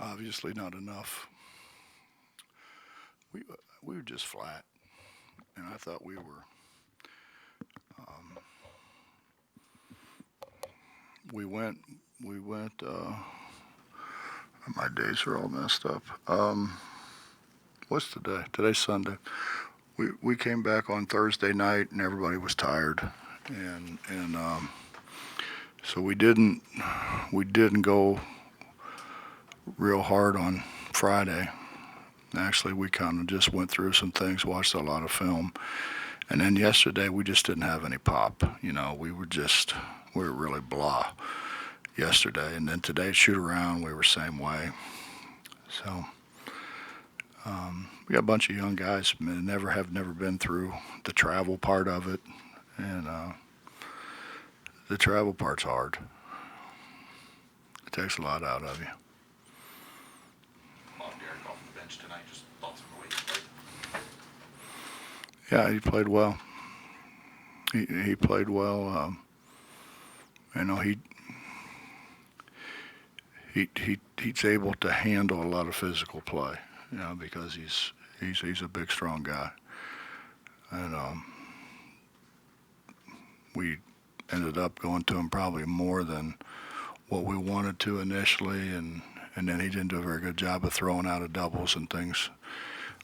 Obviously not enough. We we were just flat, and I thought we were. Um, we went. We went. My days are all messed up. What's today? Today's Sunday. We came back on Thursday night, and everybody was tired, and so we didn't go real hard on Friday. Actually, we kind of just went through some things, watched a lot of film, and then yesterday we just didn't have any pop. We were really blah yesterday, and then today shoot around we were same way. So we got a bunch of young guys that never been through the travel part of it, and the travel part's hard. It takes a lot out of you. Bob Derek off the bench tonight. Just thoughts on the way he played. Yeah, he played well. He played well. You know, he's able to handle a lot of physical play. You know, because he's a big, strong guy, and we ended up going to him probably more than what we wanted to initially, and then he didn't do a very good job of throwing out of doubles and things,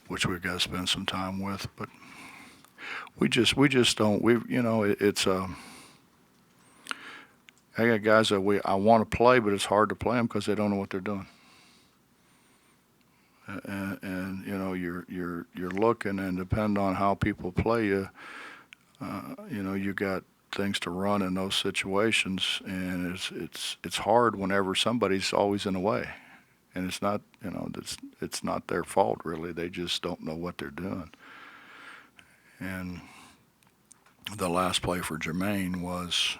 which we've got to spend some time with. But we just don't. It's I got guys that I want to play, but it's hard to play them because they don't know what they're doing. And you're looking, and depending on how people play you, you got things to run in those situations, and it's hard whenever somebody's always in the way, and it's not their fault really. They just don't know what they're doing. And the last play for Jermaine was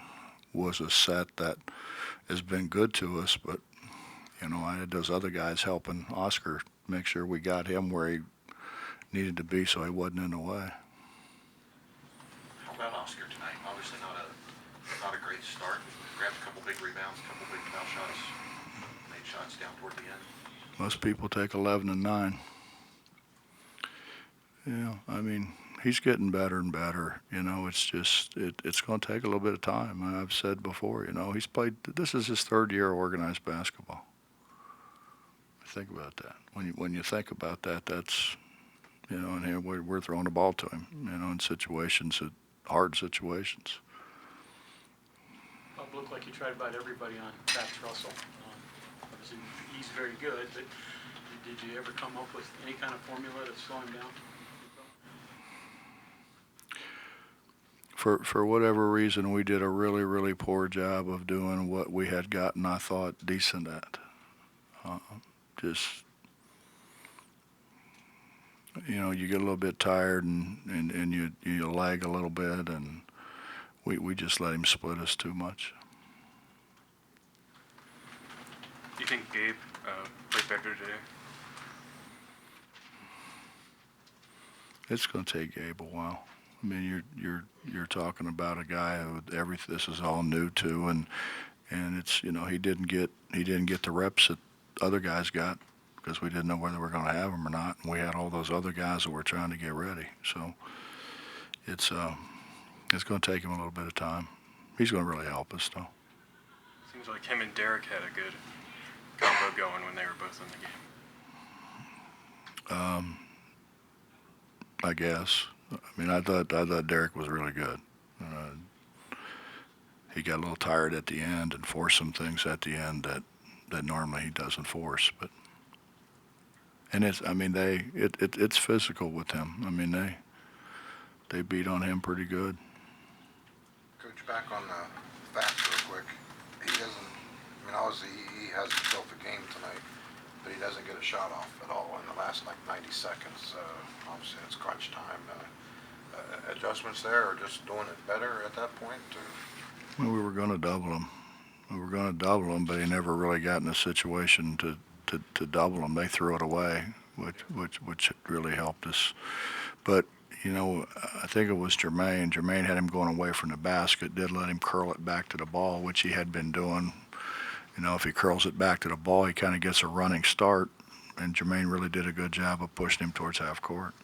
a set that has been good to us, but I had those other guys helping Oscar make sure we got him where he needed to be so he wasn't in the way. How about Oscar tonight? Obviously not a great start. Grabbed a couple big rebounds, a couple big foul shots, made shots down toward the end. Most people take 11 and 9. Yeah, I mean, he's getting better and better. It's just it's going to take a little bit of time. I've said before, he's played. This is his third year of organized basketball. Think about that. When you think about that, that's and here we're throwing the ball to him, in situations, hard situations. Bob looked like he tried about everybody on Pax Russell. Obviously, he's very good, but did you ever come up with any kind of formula to slow him down? For whatever reason, we did a really, really poor job of doing what we had gotten, I thought, decent at. Just, you get a little bit tired and you lag a little bit, and we just let him split us too much. Do you think Gabe played better today? It's going to take Gabe a while. I mean, you're talking about a guy who this is all new to, and it's he didn't get the reps that other guys got because we didn't know whether we were going to have them or not, and we had all those other guys that were trying to get ready. So it's going to take him a little bit of time. He's going to really help us, though. Seems like him and Derek had a good combo going when they were both in the game. I guess. I mean, I thought Derek was really good. He got a little tired at the end and forced some things at the end that normally he doesn't force. It's physical with him. I mean, they beat on him pretty good. Coach, back on the facts real quick. He doesn't. I mean, obviously he has himself a game tonight, but he doesn't get a shot off at all in the last 90 seconds. Obviously, it's crunch time. Adjustments there, or just doing it better at that point? Or? Well, we were going to double him, but he never really got in a situation to double him. They threw it away, which really helped us. But I think it was Jermaine. Jermaine had him going away from the basket, did let him curl it back to the ball, which he had been doing, You know, if he curls it back to the ball, he kind of gets a running start, and Jermaine really did a good job of pushing him towards half court.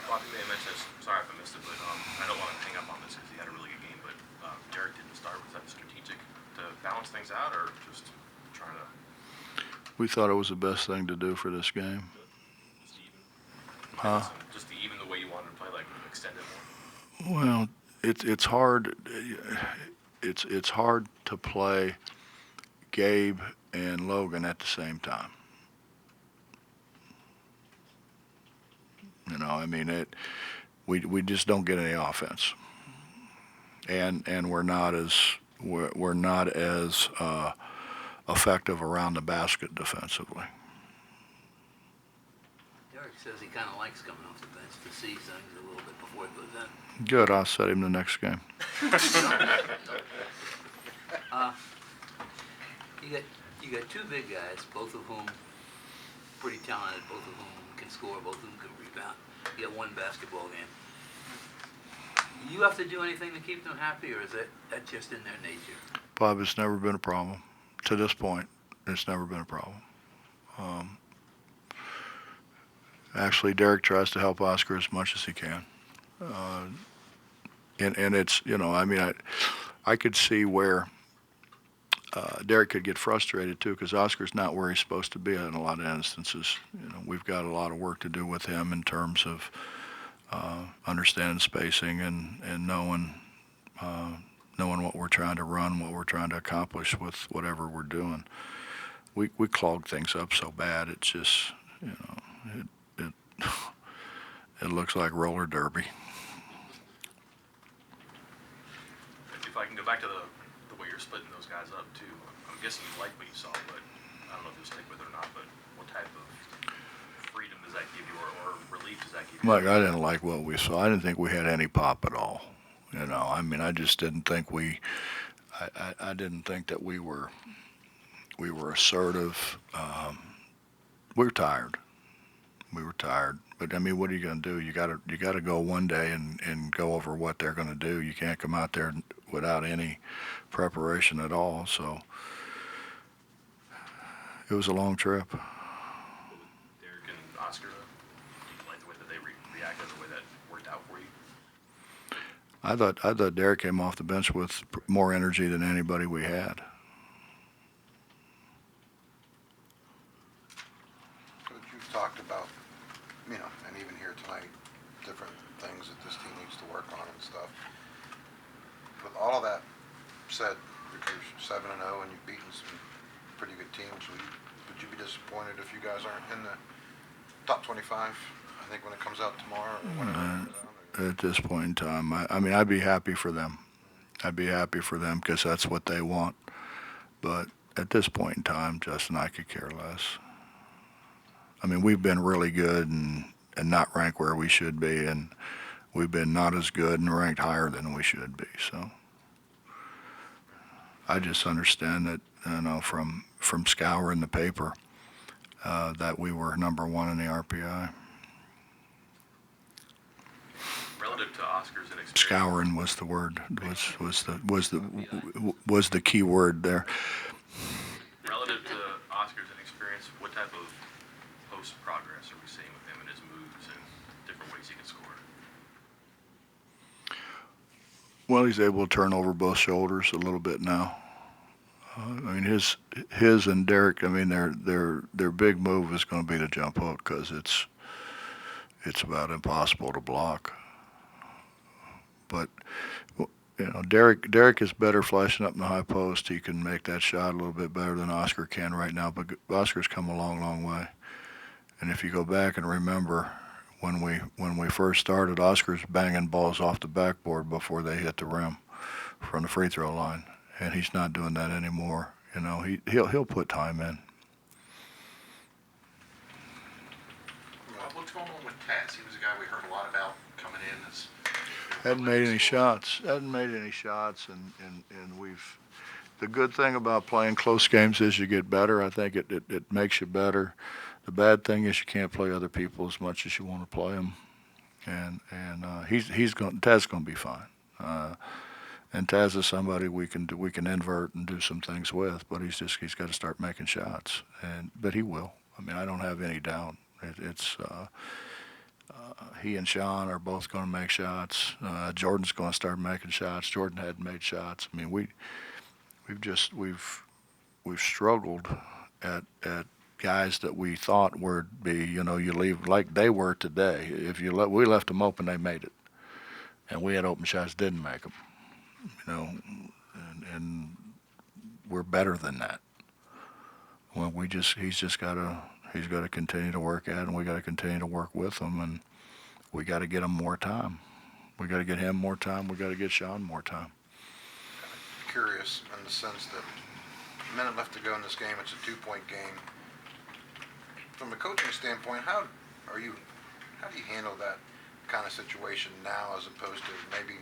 Bob, you may have mentioned this, sorry if I missed it, but I don't want to hang up on this because he had a really good game, but Derek didn't start. Was that strategic to balance things out or just trying to We thought it was the best thing to do for this game. just even? Huh? Just to even the way you wanted to play, like extend it more? Well, it's hard. It's hard to play Gabe and Logan at the same time. You know, I mean, we just don't get any offense, and we're not as effective around the basket defensively. Derek says he kind of likes coming off the bench to see things a little bit before it goes in. Good, I'll set him the next game. You got two big guys, both of whom pretty talented, both of whom can score, both of whom can rebound. You got one basketball game. You have to do anything to keep them happy, or is that just in their nature? Bob, it's never been a problem. To this point, it's never been a problem. Actually, Derek tries to help Oscar as much as he can. And it's, you know, I mean, I could see where Derek could get frustrated too, because Oscar's not where he's supposed to be in a lot of instances. You know, we've got a lot of work to do with him in terms of understanding spacing and knowing what we're trying to run, what we're trying to accomplish with whatever we're doing. We clog things up so bad. It's just, you know, it looks like roller derby. If I can go back to the way you're splitting those guys up too, I'm guessing you like what you saw, but I don't know if you'll stick with it or not, but what type of freedom does that give you or relief does that give you? Mike, I didn't like what we saw. I didn't think we had any pop at all. You know, I mean, I just didn't think I didn't think that we were assertive. We were tired. But I mean, what are you going to do? You got to go one day and go over what they're going to do. You can't come out there without any preparation at all. So it was a long trip. Derek and Oscar, do you like the way that they reacted, the way that worked out for you? I thought Derek came off the bench with more energy than anybody we had. Coach, you've talked about, you know, and even here tonight, different things that this team needs to work on and stuff. With all of that said, because you're 7-0 and you've beaten some pretty good teams, would you be disappointed if you guys aren't in the top 25? I think when it comes out tomorrow or whenever it comes out. At this point in time, I mean, I'd be happy for them. I'd be happy for them because that's what they want. But at this point in time, Justin, I could care less. I mean, we've been really good and not ranked where we should be, and we've been not as good and ranked higher than we should be. So I just understand that, you know, from scouring the paper, that we were number one in the RPI. Relative to Oscar's inexperience. Scouring was the word. Was the key word there. Relative to Oscar's inexperience, what type of post progress are we seeing with him and his moves and different ways he can score? Well, he's able to turn over both shoulders a little bit now. I mean, his and Derek. I mean, their big move is going to be the jump hook because it's about impossible to block. But you know, Derek is better flashing up in the high post. He can make that shot a little bit better than Oscar can right now. But Oscar's come a long, long way. And if you go back and remember when we first started, Oscar's banging balls off the backboard before they hit the rim from the free throw line, and he's not doing that anymore. You know, he'll put time in. What's going on with Taz? He was a guy we heard a lot about coming in as. Hadn't made any shots, and we've. The good thing about playing close games is you get better. I think it makes you better. The bad thing is you can't play other people as much as you want to play them, and Tad's going to be fine. And Taz is somebody we can invert and do some things with, but he's got to start making shots, but he will. I mean, I don't have any doubt. It's he and Sean are both going to make shots. Jordan's going to start making shots. Jordan hadn't made shots. I mean, we've struggled at guys that we thought would be, you leave like they were today. If we left them open, they made it, and we had open shots, didn't make them. And we're better than that. Well, he's got to continue to work at it, and we got to continue to work with him, and we got to get him more time. We got to get him more time. We got to get Sean more time. Curious in the sense that a minute left to go in this game. It's a 2-point game. From a coaching standpoint, how do you handle that kind of situation now as opposed to maybe,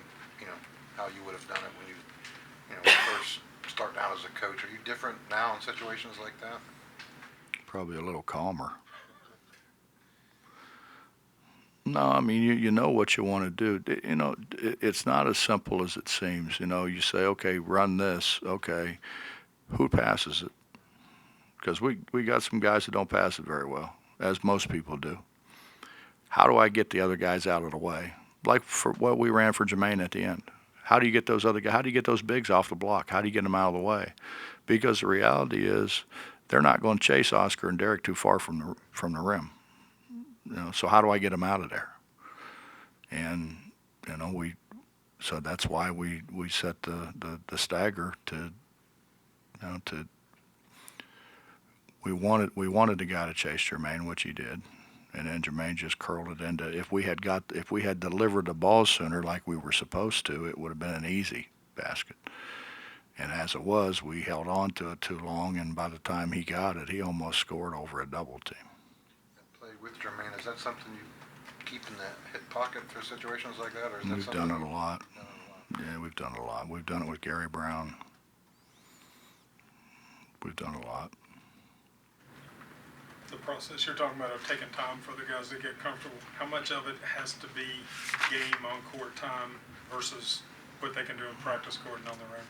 how you would have done it when you first start out as a coach? Are you different now in situations like that? Probably a little calmer. No, I mean, you know what you want to do. It's not as simple as it seems. You say, okay, run this. Okay, who passes it? Because we got some guys that don't pass it very well, as most people do. How do I get the other guys out of the way? Like for what we ran for Jermaine at the end. How do you get those other guys? How do you get those bigs off the block? How do you get them out of the way? Because the reality is, they're not going to chase Oscar and Derek too far from the rim. So how do I get them out of there? And so that's why we set the stagger to we wanted the guy to chase Jermaine, which he did. And then Jermaine just curled it into. If we had delivered the ball sooner like we were supposed to, it would have been an easy basket. And as it was, we held on to it too long, and by the time he got it, he almost scored over a double team. Play with Jermaine, is that something you keep in the hip pocket for situations like that, or is that We've something done it a lot. Yeah, we've done it a lot. We've done it with Gary Brown. We've done a lot. The process you're talking about of taking time for the guys to get comfortable, how much of it has to be game on court time versus what they can do in practice court and on their own?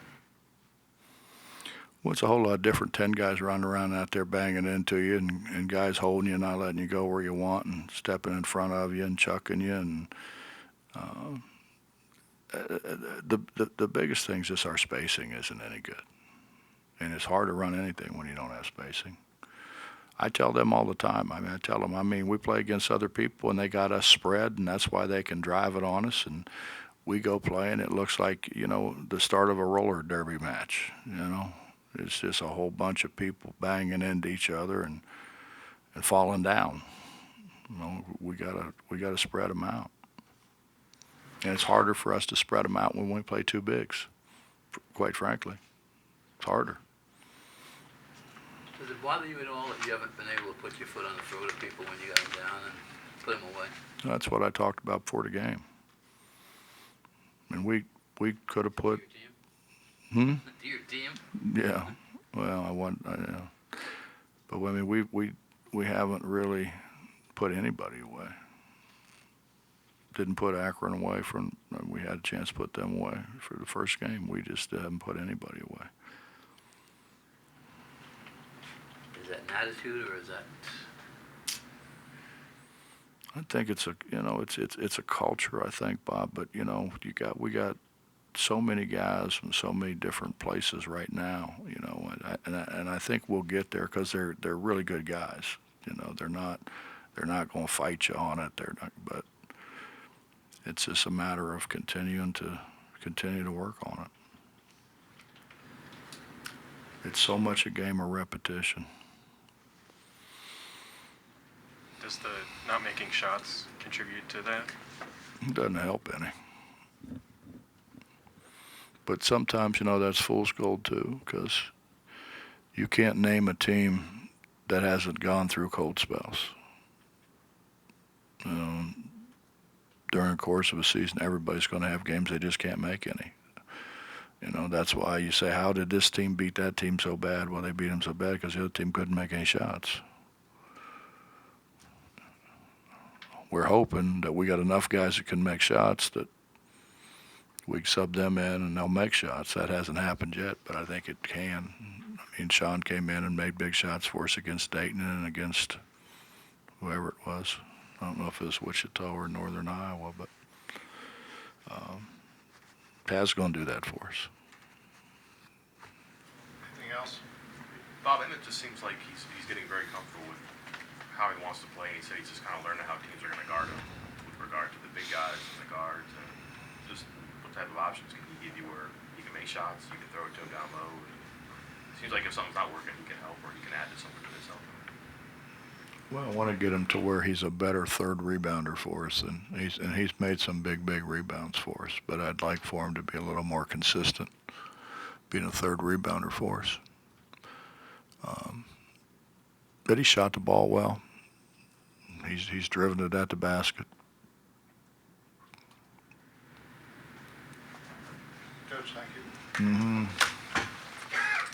Well, it's a whole lot different. 10 guys running around out there banging into you, and guys holding you, not letting you go where you want, and stepping in front of you and chucking you. And the biggest thing is just our spacing isn't any good, and it's hard to run anything when you don't have spacing. I tell them all the time. I tell them, we play against other people, and they got us spread, and that's why they can drive it on us. And we go play, and it looks like, the start of a roller derby match. It's just a whole bunch of people banging into each other and falling down. We gotta spread them out. And it's harder for us to spread them out when we play two bigs, quite frankly. It's harder. Does it bother you at all that you haven't been able to put your foot on the throat of people when you got them down and put them away? That's what I talked about before the game. And we could have put. To your team? Yeah. Well, but we haven't really put anybody away. Didn't put Akron away we had a chance to put them away for the first game. We just haven't put anybody away. Is that an attitude, or is that? I think it's a culture, I think, Bob. But we got so many guys from so many different places right now. And I think we'll get there because they're really good guys. They're not going to fight you on it. But it's just a matter of continue to work on it. It's so much a game of repetition. Does the not making shots contribute to that? It doesn't help any. But sometimes, that's fool's gold too, because you can't name a team that hasn't gone through cold spells. During the course of a season, everybody's going to have games they just can't make any. That's why you say, how did this team beat that team so bad? Well, they beat them so bad because the other team couldn't make any shots. We're hoping that we got enough guys that can make shots that we sub them in and they'll make shots. That hasn't happened yet, but I think it can. I mean, Sean came in and made big shots for us against Dayton and against whoever it was. I don't know if it was Wichita or Northern Iowa, but Taz's going to do that for us. Anything else? Bob, and it just seems like he's getting very comfortable with how he wants to play. He said he's just kind of learning how teams are going to guard him with regard to the big guys and the guards, and just what type of options can he give you where he can make shots, you can throw it to him down low. And it seems like if something's not working, he can help, or he can add to something that is helping. Well, I want to get him to where he's a better third rebounder for us, and he's made some big rebounds for us. But I'd like for him to be a little more consistent, being a third rebounder for us. But he shot the ball well. He's driven it at the basket. Coach, thank you. Mm-hmm.